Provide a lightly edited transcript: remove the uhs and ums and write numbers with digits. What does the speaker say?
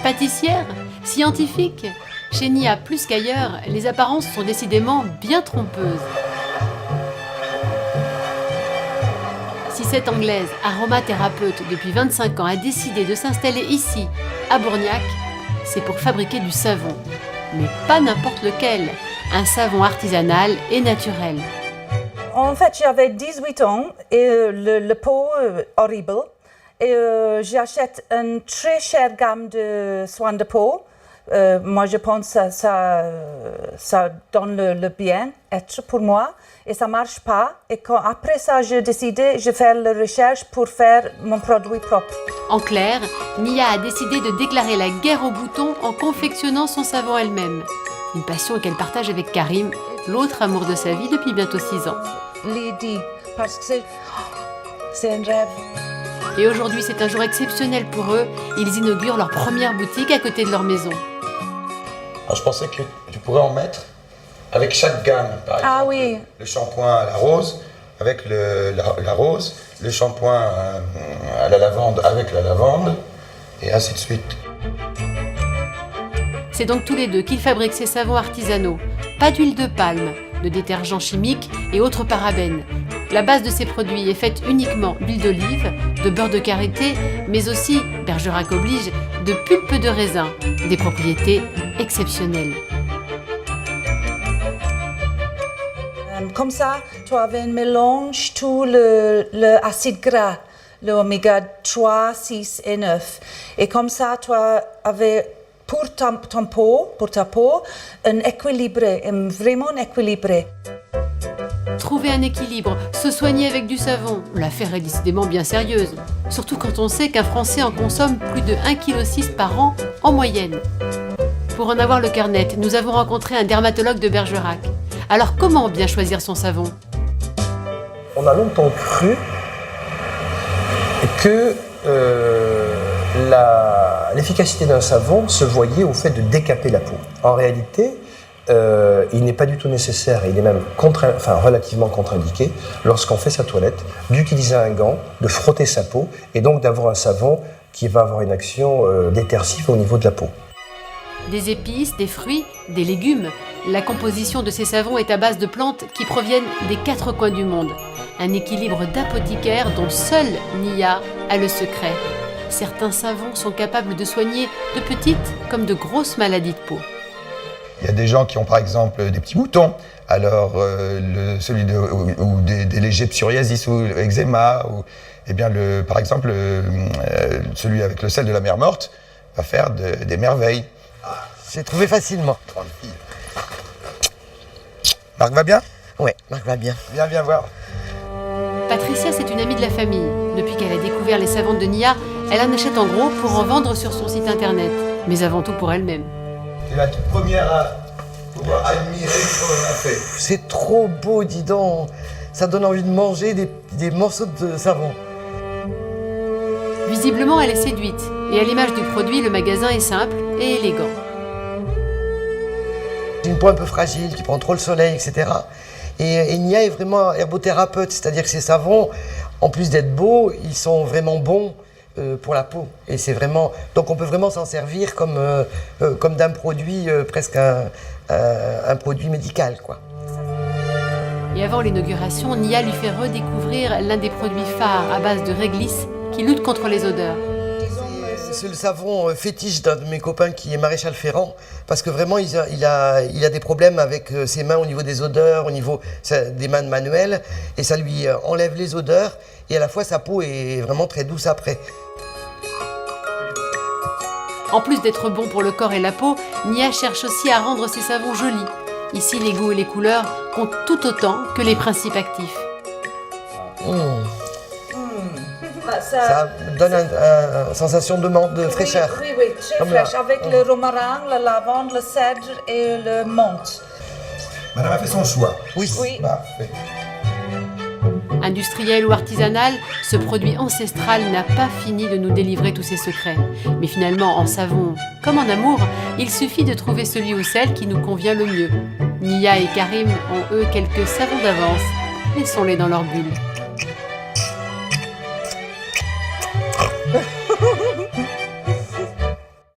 Pâtissière, scientifique, chez Nia plus qu'ailleurs, les apparences sont décidément bien trompeuses. Si cette Anglaise, aromathérapeute depuis 25 ans, a décidé de s'installer ici, à Bourgnac, c'est pour fabriquer du savon. Mais pas n'importe lequel, un savon artisanal et naturel. En fait, j'avais 18 ans et le pot horrible. Et j'achète une très chère gamme de soins de peau. Moi, je pense que ça donne le bien-être pour moi. Et ça ne marche pas. Et après ça, j'ai décidé de faire la recherche pour faire mon produit propre. En clair, Nia a décidé de déclarer la guerre aux boutons en confectionnant son savon elle-même. Une passion qu'elle partage avec Karim, l'autre amour de sa vie depuis bientôt 6 ans. Lydie, parce que c'est un rêve. Et aujourd'hui, c'est un jour exceptionnel pour eux. Ils inaugurent leur première boutique à côté de leur maison. Alors, je pensais que tu pourrais en mettre avec chaque gamme, par exemple. Ah oui. Le shampoing à la rose, avec la rose, le shampoing à la lavande avec la lavande, et ainsi de suite. C'est donc tous les deux qu'ils fabriquent ces savons artisanaux. Pas d'huile de palme, de détergents chimiques et autres parabènes. La base de ces produits est faite uniquement d'huile d'olive, de beurre de karité, mais aussi, Bergerac oblige, de pulpe de raisin, des propriétés exceptionnelles. Comme ça, tu avais un mélange tout l'acide gras, l'oméga 3, 6 et 9. Et comme ça, tu avais pour ta peau, un équilibré, vraiment équilibré. Trouver un équilibre, se soigner avec du savon, l'affaire est décidément bien sérieuse. Surtout quand on sait qu'un Français en consomme plus de 1,6 kg par an en moyenne. Pour en avoir le cœur net, nous avons rencontré un dermatologue de Bergerac. Alors comment bien choisir son savon ? On a longtemps cru que l'efficacité d'un savon se voyait au fait de décaper la peau. En réalité, il n'est pas du tout nécessaire, il est même relativement contre-indiqué, lorsqu'on fait sa toilette, d'utiliser un gant, de frotter sa peau et donc d'avoir un savon qui va avoir une action détersive au niveau de la peau. Des épices, des fruits, des légumes. La composition de ces savons est à base de plantes qui proviennent des 4 coins du monde. Un équilibre d'apothicaire dont seule Nia a le secret. Certains savons sont capables de soigner de petites comme de grosses maladies de peau. Il y a des gens qui ont par exemple des petits boutons, alors ou des légers psoriasis ou eczéma, ou par exemple celui avec le sel de la mer morte va faire des merveilles. J'ai trouvé facilement. Marc va bien ? Ouais, Marc va bien. Viens voir. Patricia, c'est une amie de la famille. Depuis qu'elle a découvert les savons de Nia, elle en achète en gros pour en vendre sur son site internet. Mais avant tout pour elle-même. C'est la toute première à pouvoir admirer ce qu'on a fait. C'est trop beau, dis donc. Ça donne envie de manger des morceaux de savon. Visiblement, elle est séduite. Et à l'image du produit, le magasin est simple et élégant. J'ai une peau un peu fragile, qui prend trop le soleil, etc. Et Nia est vraiment herbothérapeute, c'est-à-dire que ces savons, en plus d'être beaux, ils sont vraiment bons pour la peau. Et c'est vraiment, donc on peut vraiment s'en servir comme d'un produit, presque un produit médical, quoi. Et avant l'inauguration, Nia lui fait redécouvrir l'un des produits phares à base de réglisse qui lutte contre les odeurs. C'est le savon fétiche d'un de mes copains qui est maréchal ferrant, parce que vraiment il a des problèmes avec ses mains au niveau des odeurs, au niveau des mains manuelles, et ça lui enlève les odeurs, et à la fois sa peau est vraiment très douce après. En plus d'être bon pour le corps et la peau, Nia cherche aussi à rendre ses savons jolis. Ici, les goûts et les couleurs comptent tout autant que les principes actifs. Ça donne une sensation de fraîcheur. Oui, très fraîche, avec le romarin, la lavande, le cèdre et le menthe. Madame a fait son choix. Oui. Parfait. Industriel ou artisanal, ce produit ancestral n'a pas fini de nous délivrer tous ses secrets. Mais finalement, en savon comme en amour, il suffit de trouver celui ou celle qui nous convient le mieux. Nia et Karim ont eux quelques savons d'avance. Laissons-les dans leur bulle.